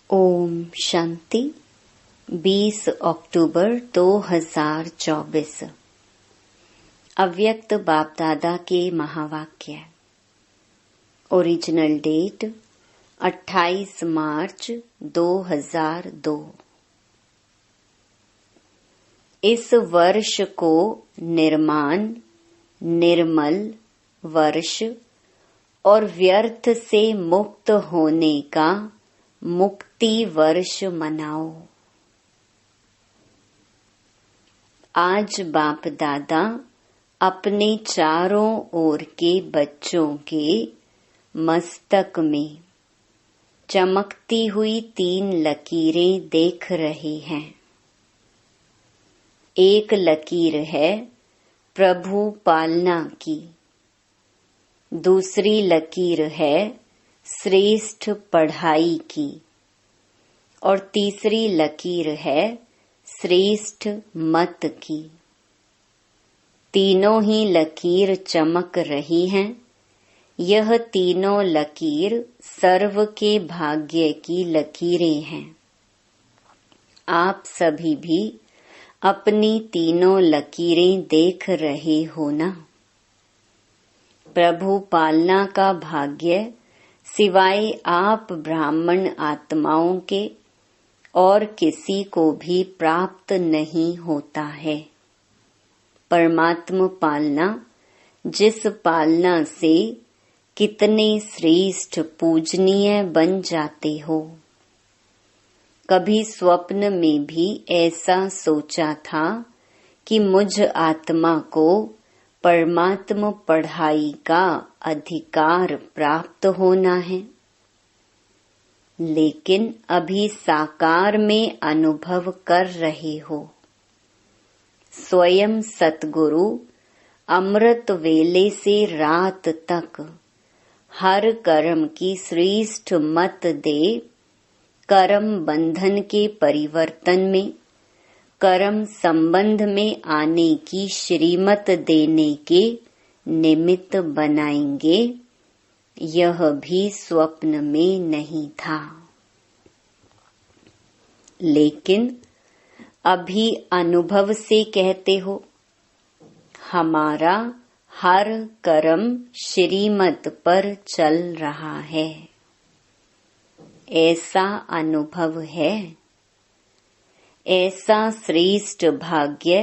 ओम शांति। 20 अक्टूबर 2024। अव्यक्त बाप दादा के महावाक्य। ओरिजिनल डेट 28 मार्च 2002। इस वर्ष को निर्माण, निर्मल वर्ष और व्यर्थ से मुक्त होने का मुक्ति वर्ष मनाओ। आज बाप दादा अपने चारों ओर के बच्चों के मस्तक में चमकती हुई 3 लकीरें देख रहे हैं। एक लकीर है प्रभु पालना की, दूसरी लकीर है श्रेष्ठ पढ़ाई की और तीसरी लकीर है श्रेष्ठ मत की। तीनों ही लकीर चमक रही हैं। यह तीनों लकीर सर्व के भाग्य की लकीरें हैं। आप सभी भी अपनी तीनों लकीरें देख रहे हो ना। प्रभु पालना का भाग्य सिवाय आप ब्राह्मण आत्माओं के और किसी को भी प्राप्त नहीं होता है। परमात्मा पालना, जिस पालना से कितने श्रेष्ठ पूजनीय बन जाते हो। कभी स्वप्न में भी ऐसा सोचा था कि मुझ आत्मा को परमात्मा पढ़ाई का अधिकार प्राप्त होना है, लेकिन अभी साकार में अनुभव कर रहे हो। स्वयं सतगुरु अमृत वेले से रात तक हर कर्म की श्रेष्ठ मत दे, कर्म बंधन के परिवर्तन में, कर्म संबंध में आने की श्रीमत देने के निमित्त बनाएंगे। यह भी स्वप्न में नहीं था, लेकिन अभी अनुभव से कहते हो हमारा हर कर्म श्रीमत पर चल रहा है। ऐसा अनुभव है। ऐसा श्रेष्ठ भाग्य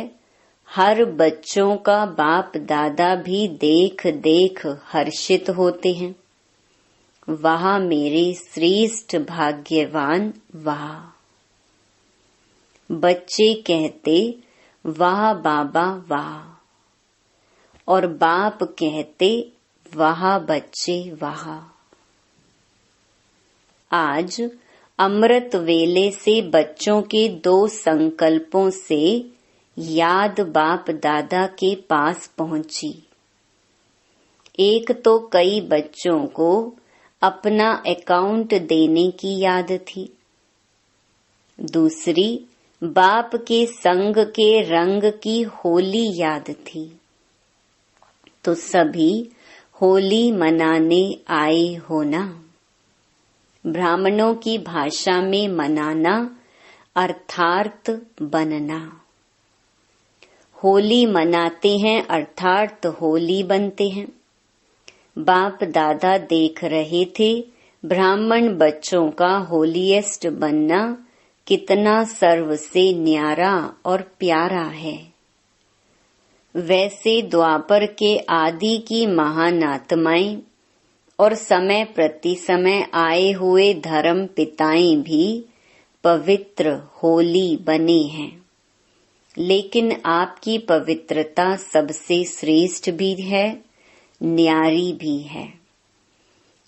हर बच्चों का बाप दादा भी देख देख हर्षित होते हैं। वाह मेरे श्रेष्ठ भाग्यवान, वाह। बच्चे कहते वाह बाबा वाह, और बाप कहते वाह बच्चे वाह। आज अमृत वेले से बच्चों के 2 संकल्पों से याद बाप दादा के पास पहुंची। एक तो कई बच्चों को अपना अकाउंट देने की याद थी, दूसरी बाप के संग के रंग की होली याद थी। तो सभी होली मनाने आए हो ना। ब्राह्मणों की भाषा में मनाना अर्थात बनना। होली मनाते हैं अर्थात होली बनते हैं। बाप दादा देख रहे थे ब्राह्मण बच्चों का होलीएस्ट बनना कितना सर्व से न्यारा और प्यारा है। वैसे द्वापर के आदि की महान आत्माएं और समय प्रति समय आए हुए धर्म पिताएं भी पवित्र होली बने हैं, लेकिन आपकी पवित्रता सबसे श्रेष्ठ भी है, न्यारी भी है।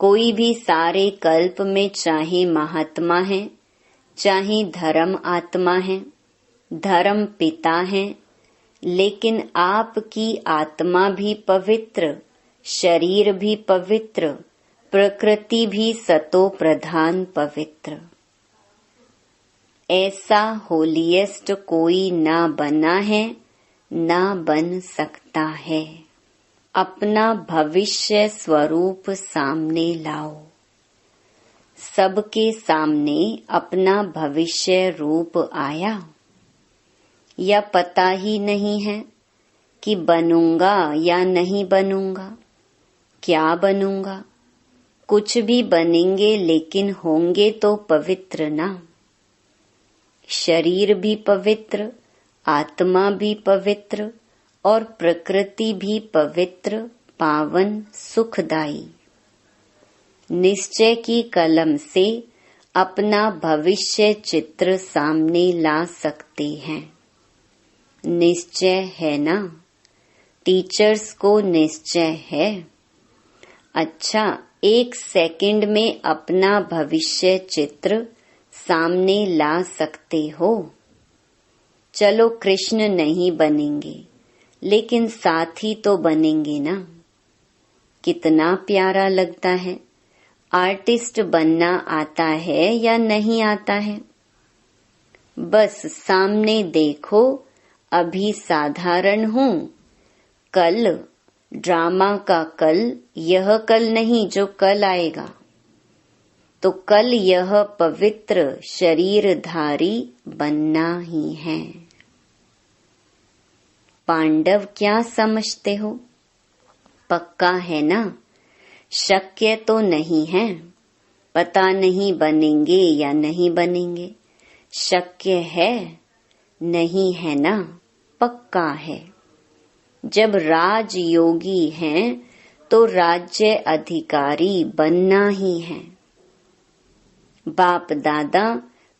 कोई भी सारे कल्प में चाहे महात्मा है, चाहे धर्म आत्मा है, धर्म पिता है, लेकिन आपकी आत्मा भी पवित्र, शरीर भी पवित्र, प्रकृति भी सतो प्रधान पवित्र। ऐसा होलीएस्ट कोई ना बना है, ना बन सकता है। अपना भविष्य स्वरूप सामने लाओ। सबके सामने अपना भविष्य रूप आया, या पता ही नहीं है कि बनूंगा या नहीं बनूंगा, क्या बनूंगा। कुछ भी बनेंगे लेकिन होंगे तो पवित्र ना। शरीर भी पवित्र, आत्मा भी पवित्र और प्रकृति भी पवित्र, पावन, सुखदायी। निश्चय की कलम से अपना भविष्य चित्र सामने ला सकते हैं। निश्चय है ना? टीचर्स को निश्चय है। अच्छा, 1 सेकंड में अपना भविष्य चित्र सामने ला सकते हो। चलो कृष्ण नहीं बनेंगे, लेकिन साथी तो बनेंगे ना। कितना प्यारा लगता है। आर्टिस्ट बनना आता है या नहीं आता है? बस सामने देखो, अभी साधारण हूँ, कल ड्रामा का कल, यह कल नहीं जो कल आएगा, तो कल यह पवित्र शरीरधारी बनना ही है। पांडव क्या समझते हो? पक्का है ना? शक्य तो नहीं है। पता नहीं बनेंगे या नहीं बनेंगे। शक्य है? नहीं है ना? पक्का है। जब राजयोगी हैं तो राज्य अधिकारी बनना ही है। बाप दादा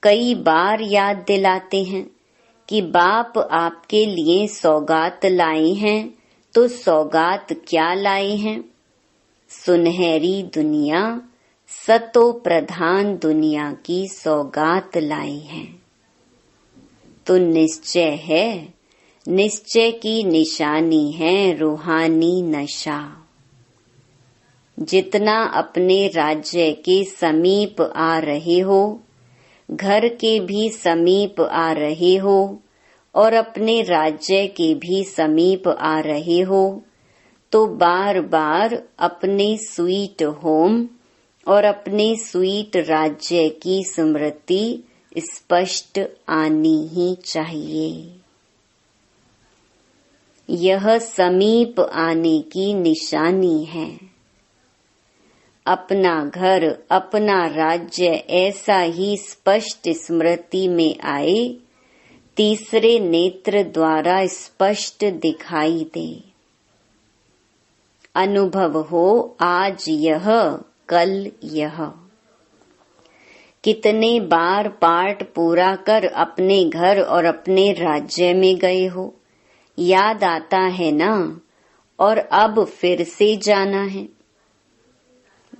कई बार याद दिलाते हैं कि बाप आपके लिए सौगात लाए हैं, तो सौगात क्या लाए हैं? सुनहरी दुनिया, सतो प्रधान दुनिया की सौगात लाई है। तो निश्चय है, निश्चय की निशानी है रूहानी नशा। जितना अपने राज्य के समीप आ रहे हो, घर के भी समीप आ रहे हो और अपने राज्य के भी समीप आ रहे हो, तो बार बार अपने स्वीट होम और अपने स्वीट राज्य की स्मृति स्पष्ट आनी ही चाहिए। यह समीप आने की निशानी है। अपना घर, अपना राज्य ऐसा ही स्पष्ट स्मृति में आए, तीसरे नेत्र द्वारा स्पष्ट दिखाई दे। अनुभव हो आज यह, कल यह। कितने बार पाठ पूरा कर अपने घर और अपने राज्य में गए हो, याद आता है ना? और अब फिर से जाना है।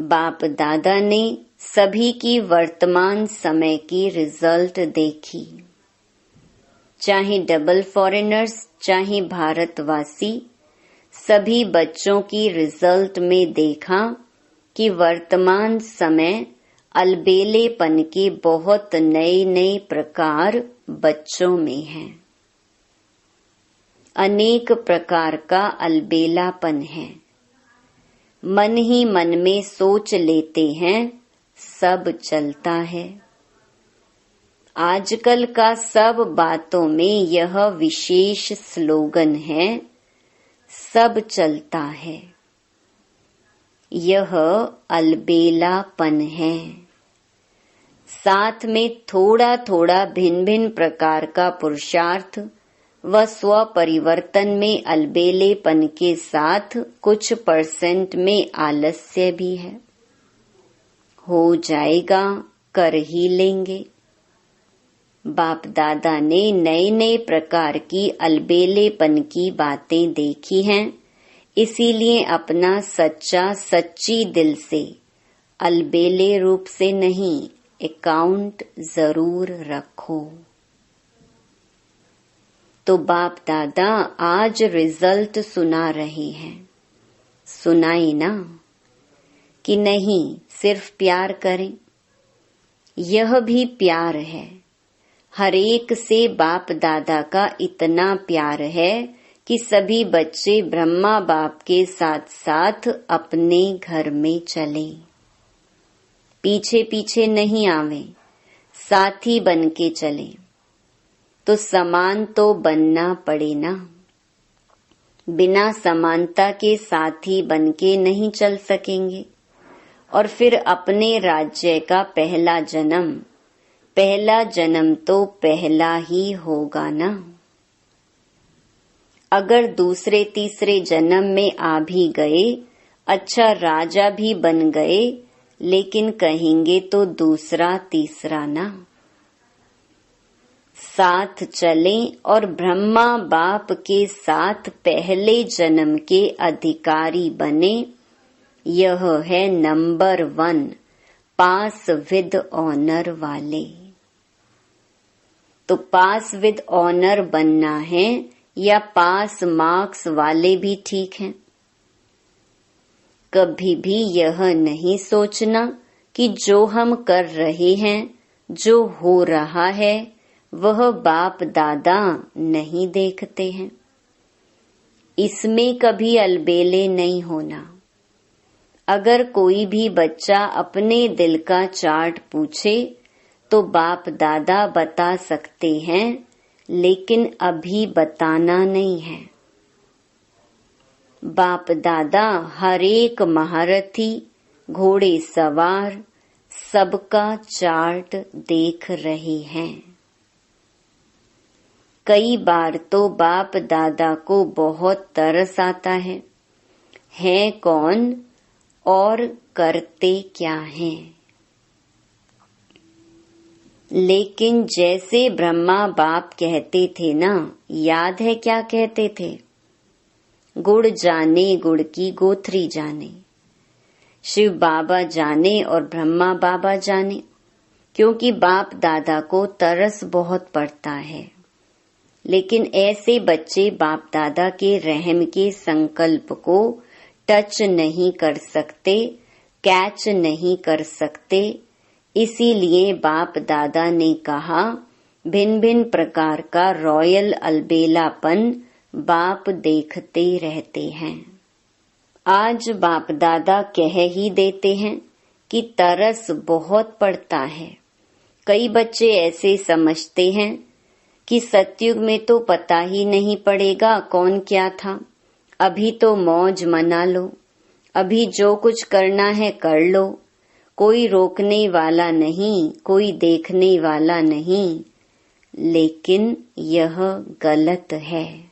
बाप दादा ने सभी की वर्तमान समय की रिजल्ट देखी, चाहे डबल फॉरेनर्स, चाहे भारतवासी, सभी बच्चों की रिजल्ट में देखा कि वर्तमान समय अलबेलेपन के बहुत नए नए प्रकार बच्चों में हैं। अनेक प्रकार का अलबेलापन है। मन ही मन में सोच लेते हैं, सब चलता है। आजकल का सब बातों में यह विशेष स्लोगन है, सब चलता है। यह अलबेलापन है। साथ में थोड़ा थोड़ा भिन्न भिन्न प्रकार का पुरुषार्थ व स्व परिवर्तन में अलबेलेपन के साथ कुछ % में आलस्य भी है। हो जाएगा, कर ही लेंगे। बाप दादा ने नए नए प्रकार की अलबेलेपन की बातें देखी हैं, इसीलिए अपना सच्चा सच्ची दिल से, अलबेले रूप से नहीं, अकाउंट जरूर रखो। तो बाप दादा आज रिजल्ट सुना रहे हैं। सुनाई ना? कि नहीं सिर्फ प्यार करें? यह भी प्यार है। हर एक से बाप दादा का इतना प्यार है कि सभी बच्चे ब्रह्मा बाप के साथ साथ अपने घर में चले। पीछे पीछे नहीं आवे, साथी बन के चले, तो समान तो बनना पड़े ना। बिना समानता के साथी बन के नहीं चल सकेंगे, और फिर अपने राज्य का पहला जन्म तो पहला ही होगा ना। अगर दूसरे तीसरे जन्म में आ भी गए, अच्छा राजा भी बन गए, लेकिन कहेंगे तो दूसरा तीसरा ना। साथ चलें और ब्रह्मा बाप के साथ पहले जन्म के अधिकारी बने, यह है नंबर 1 पास विद ऑनर वाले। तो पास विद ऑनर बनना है या पास मार्क्स वाले भी ठीक हैं। कभी भी यह नहीं सोचना कि जो हम कर रहे हैं, जो हो रहा है, वह बाप दादा नहीं देखते हैं। इसमें कभी अलबेले नहीं होना। अगर कोई भी बच्चा अपने दिल का चार्ट पूछे तो बाप दादा बता सकते हैं, लेकिन अभी बताना नहीं है। बाप दादा हर एक महारथी, घोड़े सवार, सबका चार्ट देख रहे हैं। कई बार तो बाप दादा को बहुत तरस आता है कौन और करते क्या हैं। लेकिन जैसे ब्रह्मा बाप कहते थे ना, याद है क्या कहते थे? गुड़ जाने गुड़ की गोथरी जाने। शिव बाबा जाने और ब्रह्मा बाबा जाने, क्योंकि बाप दादा को तरस बहुत पड़ता है। लेकिन ऐसे बच्चे बाप दादा के रहम के संकल्प को टच नहीं कर सकते, कैच नहीं कर सकते। इसीलिए बाप दादा ने कहा, भिन्न भिन्न प्रकार का रॉयल अलबेलापन बाप देखते रहते हैं। आज बाप दादा कह ही देते हैं कि तरस बहुत पड़ता है। कई बच्चे ऐसे समझते हैं कि सतयुग में तो पता ही नहीं पड़ेगा कौन क्या था, अभी तो मौज मना लो, अभी जो कुछ करना है कर लो, कोई रोकने वाला नहीं, कोई देखने वाला नहीं। लेकिन यह गलत है।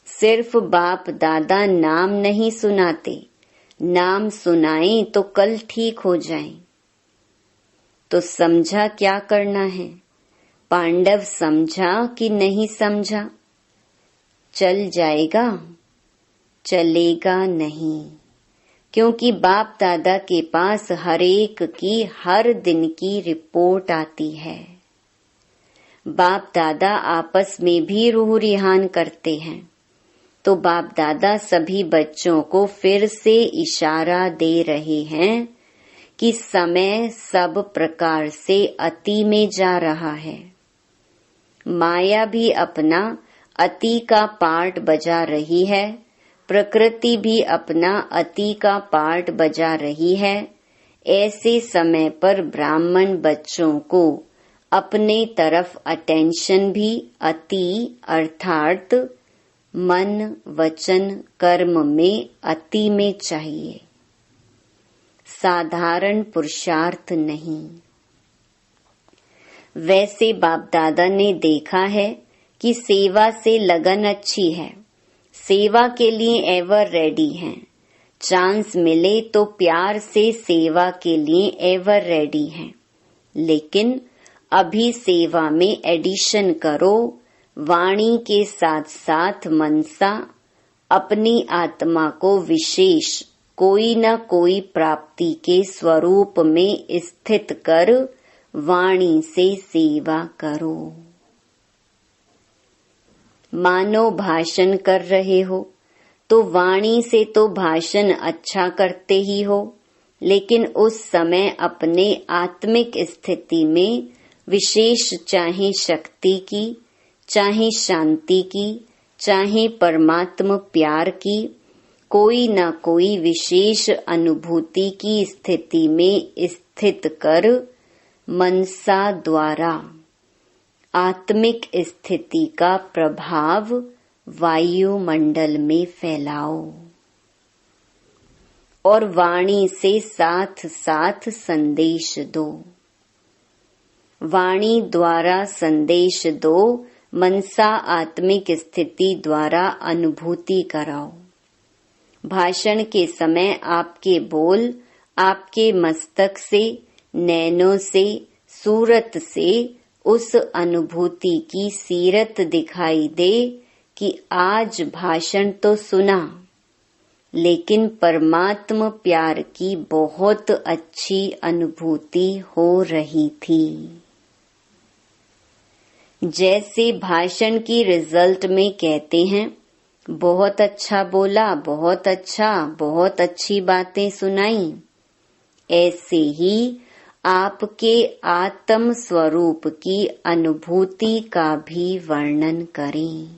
सिर्फ बाप दादा नाम नहीं सुनाते, नाम सुनाएं तो कल ठीक हो जाएं। तो समझा क्या करना है? पांडव समझा कि नहीं समझा? चल जाएगा? चलेगा नहीं, क्योंकि बाप दादा के पास हर एक की हर दिन की रिपोर्ट आती है। बाप दादा आपस में भी रूह रिहान करते हैं, तो बाप दादा सभी बच्चों को फिर से इशारा दे रहे हैं कि समय सब प्रकार से अति में जा रहा है। माया भी अपना अति का पार्ट बजा रही है, प्रकृति भी अपना अति का पार्ट बजा रही है। ऐसे समय पर ब्राह्मण बच्चों को अपने तरफ अटेंशन भी अति अर्थात मन वचन कर्म में अति में चाहिए, साधारण पुरुषार्थ नहीं। वैसे बाप दादा ने देखा है कि सेवा से लगन अच्छी है, सेवा के लिए एवर रेडी हैं। चांस मिले तो प्यार से सेवा के लिए एवर रेडी हैं। लेकिन अभी सेवा में एडिशन करो, वाणी के साथ साथ मनसा, अपनी आत्मा को विशेष कोई न कोई प्राप्ति के स्वरूप में स्थित कर वाणी से सेवा करो। मानो भाषण कर रहे हो तो वाणी से तो भाषण अच्छा करते ही हो, लेकिन उस समय अपने आत्मिक स्थिति में विशेष चाहे शक्ति की, चाहे शांति की, चाहे परमात्म प्यार की, कोई न कोई विशेष अनुभूति की स्थिति में स्थित कर मनसा द्वारा आत्मिक स्थिति का प्रभाव वायुमंडल में फैलाओ और वाणी से साथ साथ संदेश दो। वाणी द्वारा संदेश दो, मनसा आत्मिक स्थिति द्वारा अनुभूति कराओ। भाषण के समय आपके बोल आपके मस्तक से, नैनों से, सूरत से उस अनुभूति की सीरत दिखाई दे कि आज भाषण तो सुना, लेकिन परमात्म प्यार की बहुत अच्छी अनुभूति हो रही थी। जैसे भाषण की रिजल्ट में कहते हैं, बहुत अच्छा बोला, बहुत अच्छा, बहुत अच्छी बातें सुनाई, ऐसे ही आपके आत्म स्वरूप की अनुभूति का भी वर्णन करें।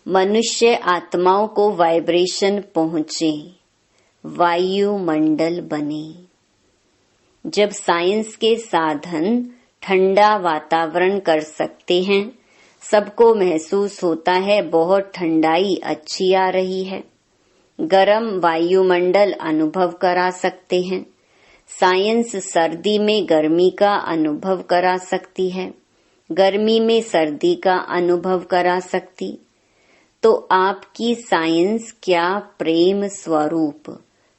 मनुष्य आत्माओं को वाइब्रेशन पहुंचे, वायुमंडल बने। जब साइंस के साधन ठंडा वातावरण कर सकते हैं, सबको महसूस होता है बहुत ठंडाई अच्छी आ रही है, गर्म वायुमंडल अनुभव करा सकते हैं। साइंस सर्दी में गर्मी का अनुभव करा सकती है, गर्मी में सर्दी का अनुभव करा सकती। तो आपकी साइंस क्या प्रेम स्वरूप,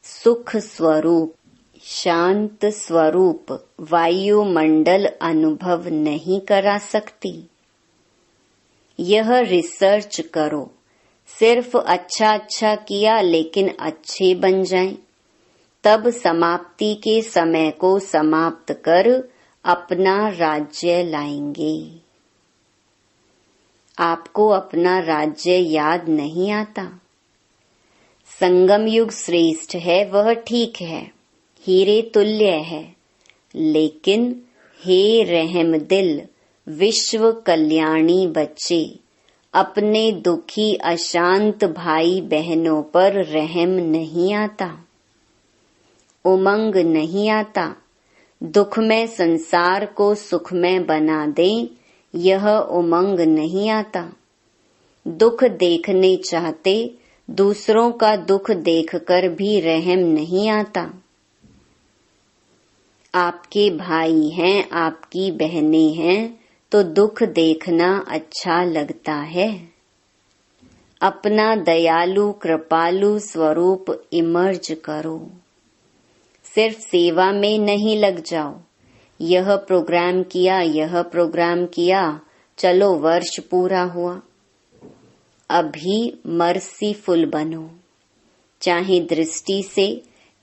सुख स्वरूप, शांत स्वरूप वायुमंडल अनुभव नहीं करा सकती? यह रिसर्च करो। सिर्फ अच्छा अच्छा किया लेकिन अच्छे बन जाएं, तब समाप्ति के समय को समाप्त कर अपना राज्य लाएंगे। आपको अपना राज्य याद नहीं आता? संगम युग श्रेष्ठ है, वह ठीक है, हीरे तुल्य है, लेकिन हे रहम दिल विश्व कल्याणी बच्चे, अपने दुखी अशांत भाई बहनों पर रहम नहीं आता, उमंग नहीं आता। दुखमय संसार को सुखमय बना दें, यह उमंग नहीं आता। दुख देखने चाहते, दूसरों का दुख देखकर भी रहम नहीं आता। आपके भाई हैं, आपकी बहनें हैं, तो दुख देखना अच्छा लगता है। अपना दयालु कृपालु स्वरूप इमर्ज करो। सिर्फ सेवा में नहीं लग जाओ, यह प्रोग्राम किया, यह प्रोग्राम किया, चलो वर्ष पूरा हुआ। अभी मर्सीफुल बनो, चाहे दृष्टि से,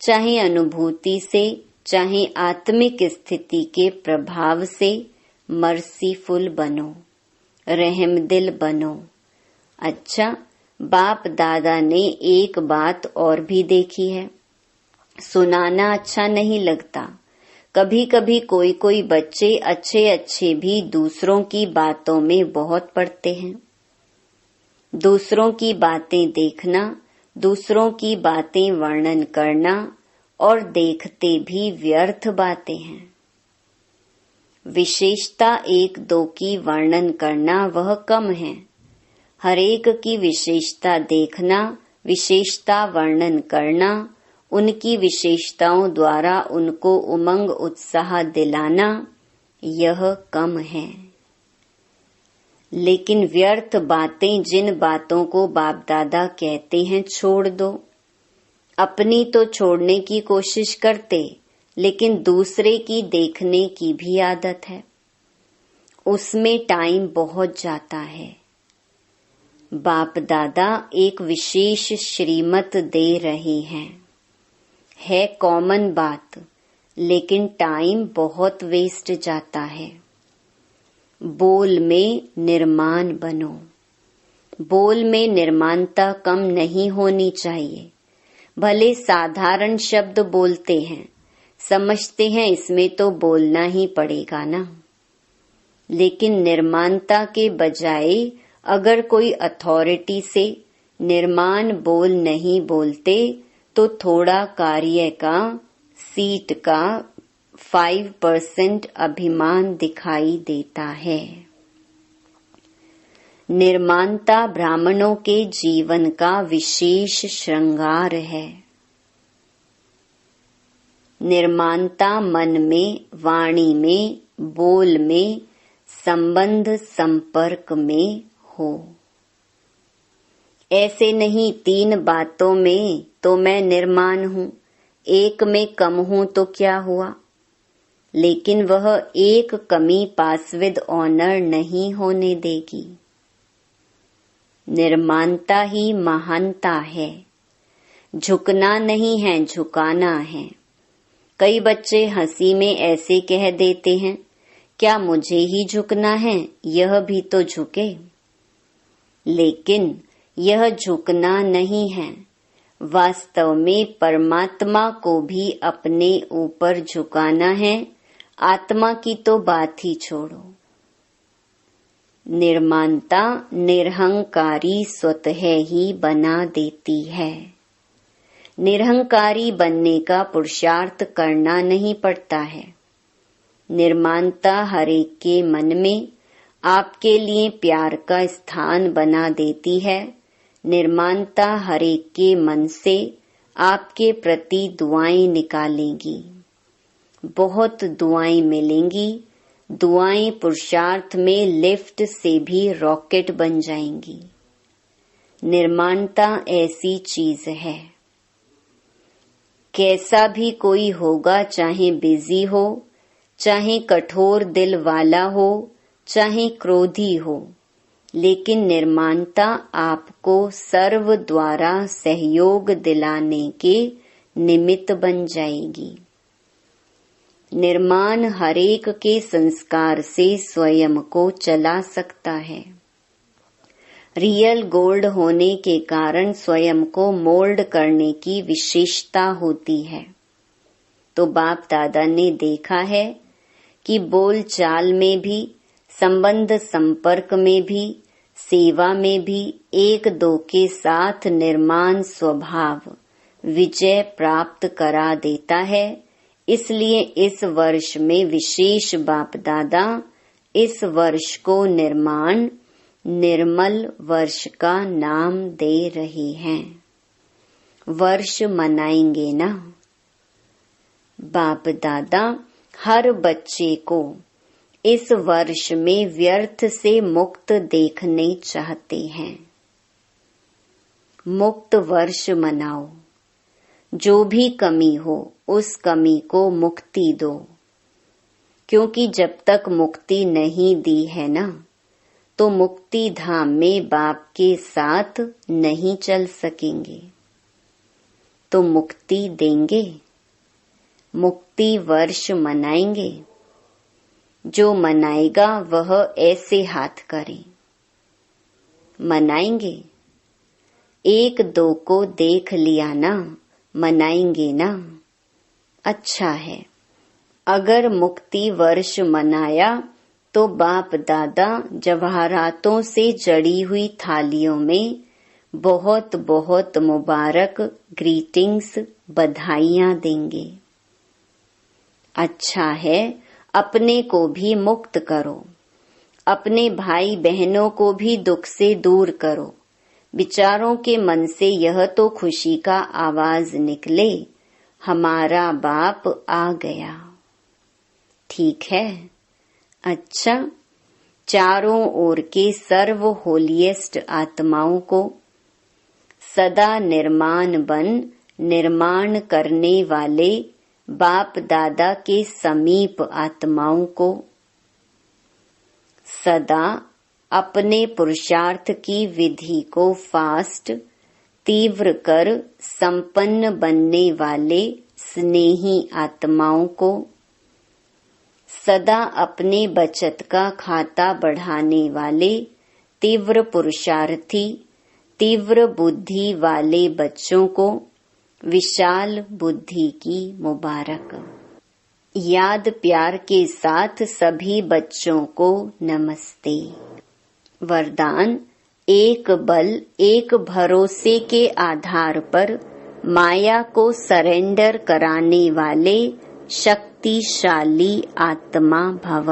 चाहे अनुभूति से, चाहे आत्मिक स्थिति के प्रभाव से मर्सीफुल बनो, रहमदिल बनो। अच्छा, बाप दादा ने एक बात और भी देखी है, सुनाना अच्छा नहीं लगता। कभी कभी कोई कोई बच्चे अच्छे अच्छे भी दूसरों की बातों में बहुत पड़ते हैं। दूसरों की बातें देखना, दूसरों की बातें वर्णन करना और देखते भी व्यर्थ बातें हैं। विशेषता एक दो की वर्णन करना वह कम है। हरेक की विशेषता देखना, विशेषता वर्णन करना, उनकी विशेषताओं द्वारा उनको उमंग उत्साह दिलाना, यह कम है। लेकिन व्यर्थ बातें, जिन बातों को बाप दादा कहते हैं छोड़ दो। अपनी तो छोड़ने की कोशिश करते, लेकिन दूसरे की देखने की भी आदत है, उसमें टाइम बहुत जाता है। बाप दादा एक विशेष श्रीमत दे रहे हैं, है कॉमन बात, लेकिन टाइम बहुत वेस्ट जाता है। बोल में निर्माण बनो। बोल में निर्माणता कम नहीं होनी चाहिए। भले साधारण शब्द बोलते हैं, समझते हैं इसमें तो बोलना ही पड़ेगा ना, लेकिन निर्माणता के बजाय अगर कोई अथॉरिटी से, निर्माण बोल नहीं बोलते तो थोड़ा कार्य का, सीट का 5% अभिमान दिखाई देता है। निर्माणता ब्राह्मणों के जीवन का विशेष श्रृंगार है। निर्माणता मन में, वाणी में, बोल में, संबंध संपर्क में हो। ऐसे नहीं 3 बातों में तो मैं निर्माण हूँ, एक में कम हूँ तो क्या हुआ, लेकिन वह एक कमी पास विद ऑनर नहीं होने देगी। निर्माणता ही महानता है। झुकना नहीं है, झुकाना है। कई बच्चे हंसी में ऐसे कह देते हैं, क्या मुझे ही झुकना है, यह भी तो झुके। लेकिन यह झुकना नहीं है, वास्तव में परमात्मा को भी अपने ऊपर झुकाना है। आत्मा की तो बात ही छोड़ो। निर्माणता निरहंकारी स्वतः ही बना देती है। निरहंकारी बनने का पुरुषार्थ करना नहीं पड़ता है। निर्माणता हरेक के मन में आपके लिए प्यार का स्थान बना देती है। निर्माणता हरेक के मन से आपके प्रति दुआएं निकालेगी। बहुत दुआएं मिलेंगी। दुआएं पुरुषार्थ में लिफ्ट से भी रॉकेट बन जाएंगी। निर्माणता ऐसी चीज है। कैसा भी कोई होगा, चाहे बिजी हो, चाहे कठोर दिल वाला हो, चाहे क्रोधी हो, लेकिन निर्माणता आपको सर्व द्वारा सहयोग दिलाने के निमित्त बन जाएगी। निर्माण हरेक के संस्कार से स्वयं को चला सकता है। रियल गोल्ड होने के कारण स्वयं को मोल्ड करने की विशेषता होती है। तो बाप दादा ने देखा है कि बोल चाल में भी, संबंध संपर्क में भी, सेवा में भी एक दो के साथ निर्माण स्वभाव विजय प्राप्त करा देता है। इसलिए इस वर्ष में विशेष बाप दादा इस वर्ष को निर्माण निर्मल वर्ष का नाम दे रहे हैं। वर्ष मनाएंगे ना। बाप दादा हर बच्चे को इस वर्ष में व्यर्थ से मुक्त देखने चाहते हैं। मुक्त वर्ष मनाओ। जो भी कमी हो उस कमी को मुक्ति दो, क्योंकि जब तक मुक्ति नहीं दी है ना, तो मुक्ति धाम में बाप के साथ नहीं चल सकेंगे। तो मुक्ति देंगे, मुक्ति वर्ष मनाएंगे। जो मनाएगा वह ऐसे हाथ करे। मनाएंगे। एक दो को देख लिया ना, मनाएंगे ना। अच्छा है। अगर मुक्ति वर्ष मनाया तो बाप दादा जवाहरातों से जड़ी हुई थालियों में बहुत बहुत मुबारक ग्रीटिंग्स, बधाइयां देंगे। अच्छा है, अपने को भी मुक्त करो। अपने भाई बहनों को भी दुख से दूर करो। विचारों के मन से यह तो खुशी का आवाज निकले, हमारा बाप आ गया। ठीक है। अच्छा, चारों ओर के सर्व होलिएस्ट आत्माओं को, सदा निर्माण बन निर्माण करने वाले बाप दादा के समीप आत्माओं को, सदा अपने पुरुषार्थ की विधि को फास्ट तीव्र कर संपन्न बनने वाले स्नेही आत्माओं को, सदा अपने बचत का खाता बढ़ाने वाले तीव्र पुरुषार्थी, तीव्र बुद्धि वाले बच्चों को विशाल बुद्धि की मुबारक। याद प्यार के साथ सभी बच्चों को नमस्ते। वरदान एक बल एक भरोसे के आधार पर माया को सरेंडर कराने वाले शक्तिशाली आत्मा भव।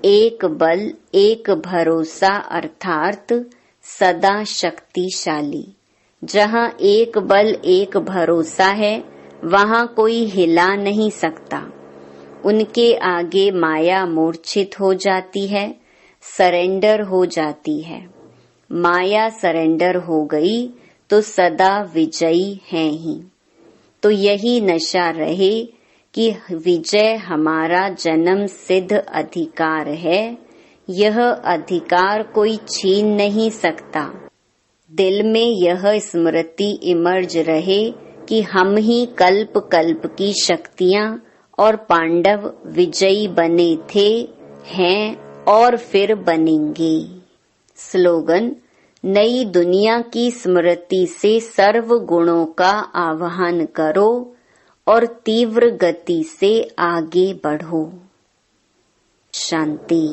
एक बल एक भरोसा अर्थात सदा शक्तिशाली। जहाँ एक बल एक भरोसा है वहाँ कोई हिला नहीं सकता। उनके आगे माया मूर्छित हो जाती है, सरेंडर हो जाती है। माया सरेंडर हो गई तो सदा विजयी है ही। तो यही नशा रहे कि विजय हमारा जन्म सिद्ध अधिकार है, यह अधिकार कोई छीन नहीं सकता। दिल में यह स्मृति इमर्ज रहे कि हम ही कल्प कल्प की शक्तियां और पांडव विजयी बने थे, हैं और फिर बनेंगे। स्लोगन: नई दुनिया की स्मृति से सर्व गुणों का आवाहन करो और तीव्र गति से आगे बढ़ो। शांति।